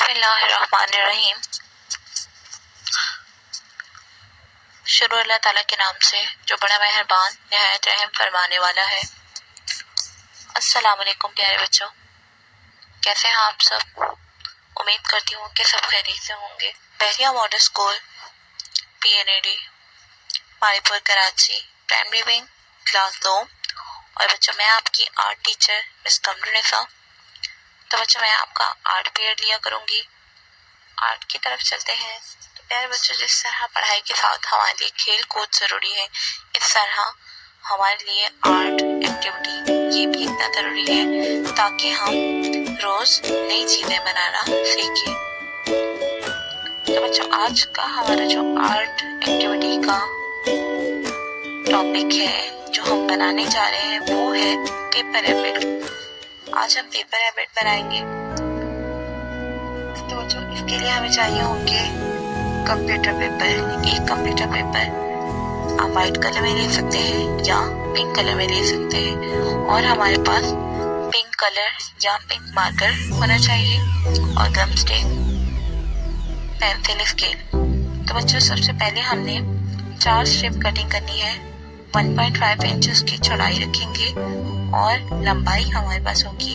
बिस्मिल्लाहिर्रहमानिर्रहीम। शुरू अल्लाह ताला के नाम से जो बड़ा मेहरबान निहायत रहम फरमाने वाला है। अस्सलाम वालेकुम प्यारे बच्चों, कैसे हैं आप सब? उम्मीद करती हूँ कि सब खैरियत से होंगे। बहरिया model school PNAD Maripur Karachi primary wing class 2 और बच्चों मैं आपकी आर्ट टीचर मिस कमरुनिसा। तो बच्चों मैं आपका आर्ट पीरियड लिया करूँगी। आर्ट की तरफ चलते हैं। तो प्यारे बच्चों, जिस तरह पढ़ाई के साथ हमारे लिए खेल कूद जरूरी है, इस तरह हमारे लिए आर्ट एक्टिविटी ये भी इतना जरूरी है ताकि हम रोज नई चीजें बनाना सीखें। तो बच्चों आज का हमारा जो आर्ट एक्टिविटी का टॉपिक है जो हम बनाने जा रहे हैं वो है पेपर एबेट। आज हम पेपर एबेट बनाएंगे। तो बच्चों इसके लिए हमें चाहिए होंगे कंप्यूटर पेपर। एक कंप्यूटर पेपर आप व्हाइट कलर में ले सकते हैं या पिंक कलर में ले सकते हैं और हमारे पास पिंक कलर या पिंक मार्कर होना चाहिए और गम स्टिक, पेंसिल स्केल। तो बच्चों सबसे पहले हमने 4 स्ट्रिप कटिंग करनी है। 1.5 इंच की चौड़ाई रखेंगे और लंबाई हमारे पास होगी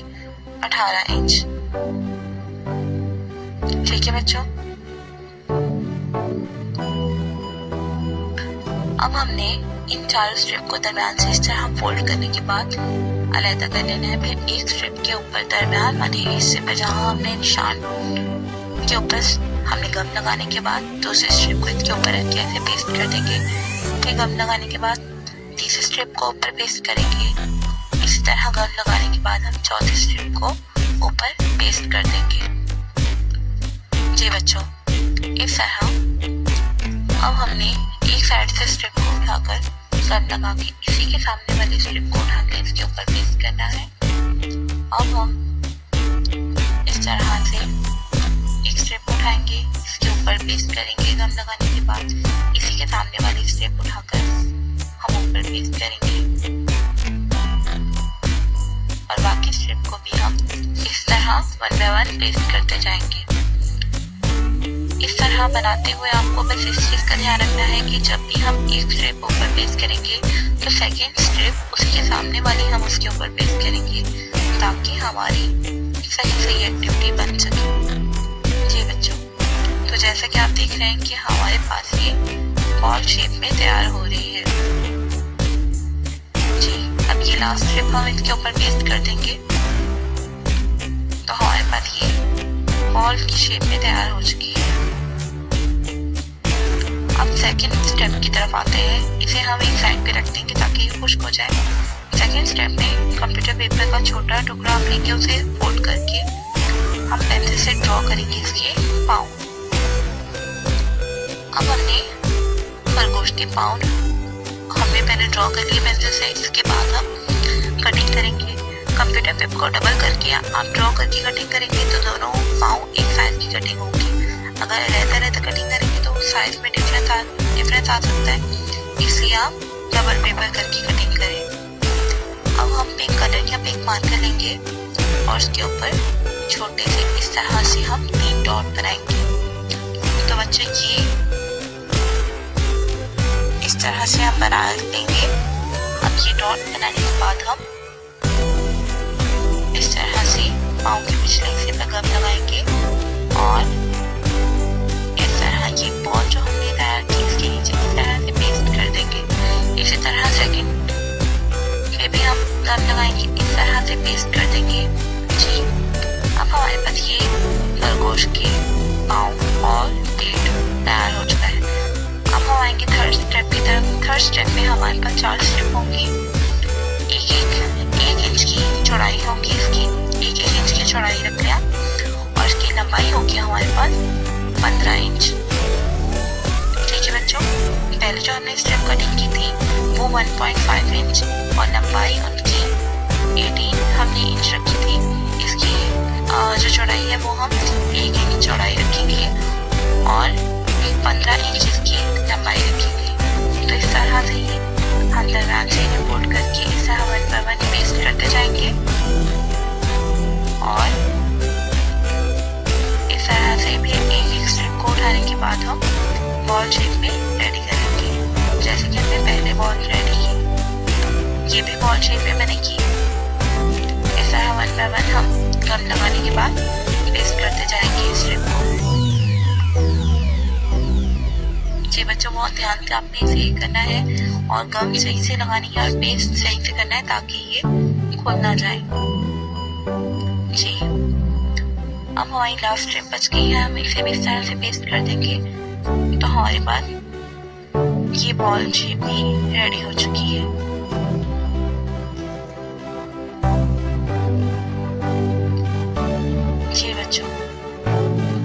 18 इंच। ठीक है बच्चों, अब हमने इन 4 स्ट्रिप को दरम्यान से इस तरह फोल्ड करने के बाद अलग कर लेना है। फिर एक स्ट्रिप के ऊपर दरम्यान वाले हिस्से पर जहां हमने निशान के ऊपर हमने गम लगाने के बाद दूसरे स्ट्रिप को इसके ऊपर रख के ऐसे पेस्ट कर देंगे। फिर गम लगाने के बाद तीसरे स्ट्रिप को ऊपर पेस्ट करेंगे। इसी तरह गम लगाने के बाद हम चौथी स्ट्रिप को ऊपर पेस्ट कर देंगे। जी बच्चों, इस तरह अब हमने एक साइड से स्ट्रिप को उठाकर गम लगा के इसी के सामने वाली स्ट्रिप को उठाकर इसके ऊपर पेस्ट करना है। अब हम इस तरह से एक स्ट्रिप उठाएंगे, इसके ऊपर पेस्ट करेंगे गम लगाने के बाद इसी के सामने वाली स्ट्रिप उठाकर हम ऊपर पेस्ट करेंगे और बाकी स्ट्रिप को भी हम इस तरह 1 बाय 1 पेस्ट करते जाएंगे। इस तरह बनाते हुए आपको बस इस चीज का ध्यान रखना है कि जब भी हम एक स्ट्रिप ऊपर पेस्ट करेंगे तो सेकेंड स्ट्रिप उसके सामने वाली हम उसके ऊपर पेस्ट करेंगे ताकि हमारी सही एक्टिविटी बन सके। जी बच्चों, तो जैसा कि आप देख रहे हैं कि हमारे पास ये बॉल शेप में तैयार हो रही है। जी, अब ये लास्ट स्ट्रिप हम इसके ऊपर पेस्ट कर देंगे तो हमारे पास ये बॉल की शेप में तैयार हो चुकी है। अब सेकंड स्टेप की तरफ आते हैं। इसे हम एक साइड पे रख देंगे ताकि ये खुश्क हो जाए। सेकंड स्टेप में कंप्यूटर पेपर का छोटा टुकड़ा आप लेंगे, उसे फोल्ड करके हम पेंसिल से ड्रॉ करेंगे इसके पाँव। अब हमने खरगोश के पाँव हमने पहले ड्रॉ कर लिए पेंसिल से। इसके बाद हम कटिंग करेंगे। कंप्यूटर पेपर को डबल करके आप ड्रॉ करके कटिंग करेंगे तो दोनों पाँव एक साइज की कटिंग होगी। अगर रहता कटिंग करेंगे तो साइज में डिफरेंस आ सकता है, इसलिए आप डबल पेपर करके कटिंग करें। अब हम पिंक कलर या पिंक मार्कर लेंगे और उसके ऊपर छोटे से इस तरह से हम 3 डॉट बनाएंगे। तो बच्चों ये इस तरह से हम बना देंगे। अब ये डॉट बनाने के बाद हम इस तरह से पाँव के पिछले हिस्से पर गम लगाएंगे और इस तरह ये बॉल जो हमने तैयार की इसके नीचे इस तरह से पेस्ट कर देंगे। इसी तरह सेकंड पे भी हम गम लगाएंगे, इस तरह से पेस्ट कर देंगे। जी, अब हमारे पास ये खरगोश के पाँव और पेट तैयार हो चुका है। अब हम आएंगे थर्ड स्टेप की तरफ। थर्ड स्टेप में हमारे पास 4 स्टेप होंगी। एक इंच की चौड़ाई होगी इसकी, एक इंच की चौड़ाई रख लिया और इसकी लंबाई होगी हमारे पास 15 इंच। ठीक है बच्चों, पहले जो हमने स्ट्रिप कटिंग की थी वो 1.5 इंच और लंबाई उनकी 18 हमने इंच रखी थी। इसकी जो चौड़ाई है वो हम 1 इंच चौड़ाई रखेंगे और 15 इंच इसकी लंबाई रखेंगे। तो इस तरह से ही हम दरम्यान से इन्हें फोल्ड करके इस तरह 1 बाय 1 पेस्ट करते जाएंगे और इस तरह के बाद हम बॉल शेप में रेडी करेंगे। जैसे कि हमने पहले बॉल रेडी की, ये भी बॉल शेप में मैंने की। इस तरह 1 बाय 1 हम गम लगाने के बाद पेस्ट करते जाएंगे स्ट्रिप को। जी बच्चों, बहुत ध्यान से आपने इसे करना है और गम सही से लगानी है और पेस्ट सही से करना है ताकि ये खुल ना जाए। जी, अब हमारी लास्ट स्ट्रिप बच गई है, हम इसे भी इस तरह से पेस्ट कर देंगे तो हमारे पास ये बॉल शेप भी रेडी हो चुकी है। जी बच्चों,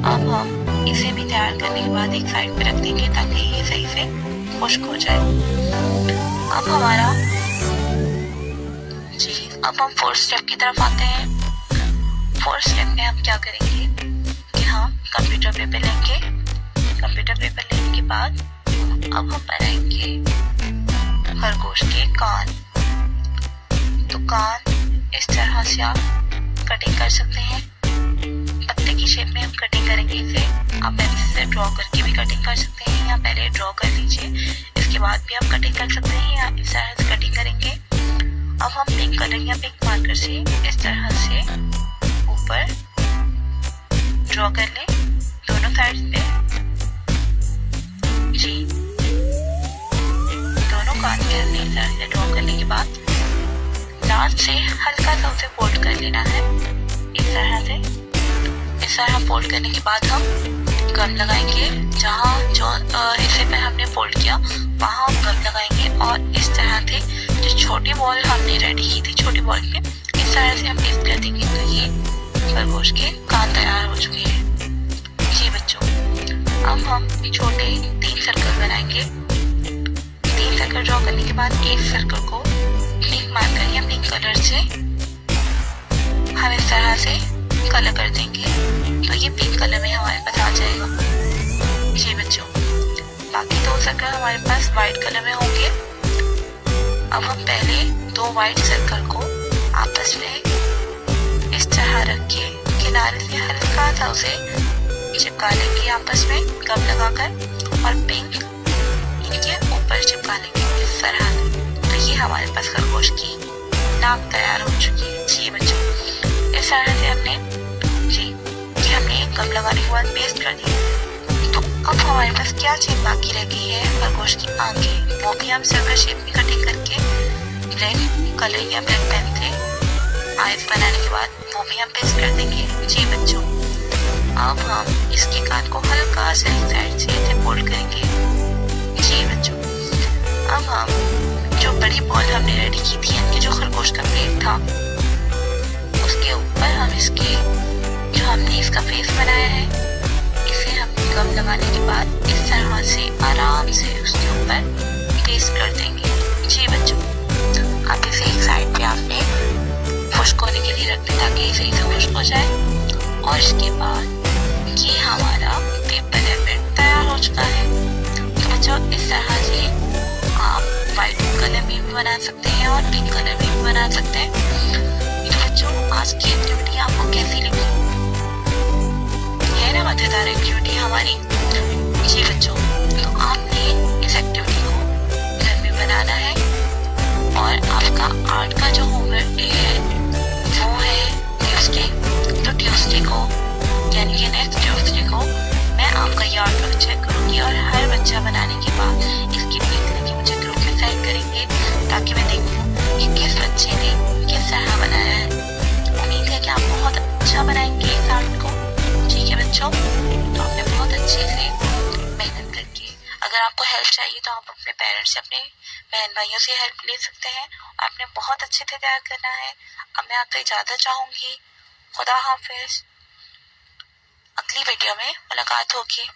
अब हम इसे भी तैयार करने के बाद एक साइड पे रख देंगे ताकि ये सही से खुश्क हो जाए। अब हमारा अब हम फोर्थ स्टेप की तरफ आते हैं। फोर्थ स्टेप में हम क्या करेंगे कि हम कंप्यूटर पेपर लेंगे। कंप्यूटर पेपर लेने के बाद अब हम बनाएंगे खरगोश के कान। तो कान इस तरह से आप कटिंग कर सकते हैं। पत्ते की शेप में हम कटिंग करेंगे इसे। आप पेंसिल से ड्रॉ करके भी कटिंग कर सकते हैं या पहले ड्रॉ कर लीजिए, इसके बाद भी आप कटिंग कर सकते हैं या इस तरह से कटिंग करेंगे। अब हम पिंक कलर या पिंक मार्कर से इस तरह से ऊपर ड्रॉ कर लें दोनों साइड पे। जी, दोनों कान पे हमने इस तरह से ड्रॉ करने के बाद लास्ट से हल्का सा उसे फोल्ड कर लेना है इस तरह से। इस तरह फोल्ड करने के बाद हम गम लगाएंगे। जहाँ जो हिस्से पे हमने फोल्ड किया वहाँ हम गम लगाएंगे और इस तरह से जो छोटी बॉल हमने रेडी की थी, छोटी बॉल पे इस तरह से हम पेस्ट कर देंगे तो ये खरगोश के कान तैयार हो चुके हैं। जी बच्चों, अब हम छोटे 3 सर्कल बनाएंगे। 3 सर्कल ड्रॉ करने के बाद एक सर्कल को पिंक मार्कर या पिंक कलर से हम इस तरह से कलर कर देंगे तो ये पिंक कलर में हमारे पास आ जाएगा। जी बच्चों, बाकी 2 सर्कल हमारे पास व्हाइट कलर में होंगे। अब हम पहले 2 व्हाइट सर्कल को आपस में इस तरह रख के किनारे से हल्का सा उसे चिपका लेंगे आपस में गम लगाकर और पिंक इनके ऊपर चिपका लेंगे इस तरह से। तो ये हमारे पास खरगोश की नाक तैयार हो चुकी है। जी बच्चों, इस तरह से हमने गम लगाने के बाद पेस्ट कर दिया। तो अब हमारे पास क्या चीज बाकी रह गई है, खरगोश की आंखें। वो भी हम सर्कल शेप में कटिंग करके ब्लैक कलर या ब्लैक पेन से आईज बनाने के बाद वो भी हम पेस्ट कर देंगे। जी बच्चों, अब हम इसके कान को हल्का से साइड से ऐसे फोल्ड करेंगे। जी बच्चों, अब हम जो बड़ी बॉल हमने रेडी की थी यानी जो खरगोश का पेट था उसके ऊपर हम इसके जो हमने इसका फेस बनाया है इसे हम गम लगाने के बाद इस तरह से आराम से उसके ऊपर पेस्ट कर देंगे। जी बच्चों, अब इसे एक साइड पे आपने खुश्क होने के लिए रख दें ताकि इसे खुश्क हो जाए। और इसके बाद ये हमारा पेपर एपेट तैयार हो चुका है। तो बच्चों, इस तरह से आप व्हाइट कलर में भी बना सकते हैं और पिंक कलर में भी बना सकते हैं। तो बच्चों, आज की एक्टिविटी आपको कैसी लगी? है ना मजेदार एक्टिविटी हमारी? जी बच्चों, तो आपने इस एक्टिविटी को घर में बनाना है और आपका आर्ट का जो होमवर्क डे है वो है ट्यूसडे। तो ट्यूसडे को यानी कि नेक्स्ट ट्यूसडे को मैं आपका ये आर्ट वर्क चेक करूँगी और हर बच्चा बनाने के बाद इसकी पिक लेके मुझे ग्रुप में सेंड करेंगे ताकि मैं देखूँ कि किस बच्चे ने किस तरह बनाया है। उम्मीद है कि आप बहुत अच्छा बनाएंगे इस आर्ट को। ठीक है बच्चों, तो आपने बहुत अच्छे से मेहनत करके, अगर आपको हेल्प चाहिए तो आप अपने पेरेंट्स से, अपने बहन भाइयों से हेल्प ले सकते हैं। आपने बहुत अच्छे से तैयार करना है। अब मैं आपसे इजाजत चाहूंगी। खुदा हाफिज। अगली वीडियो में मुलाकात होगी।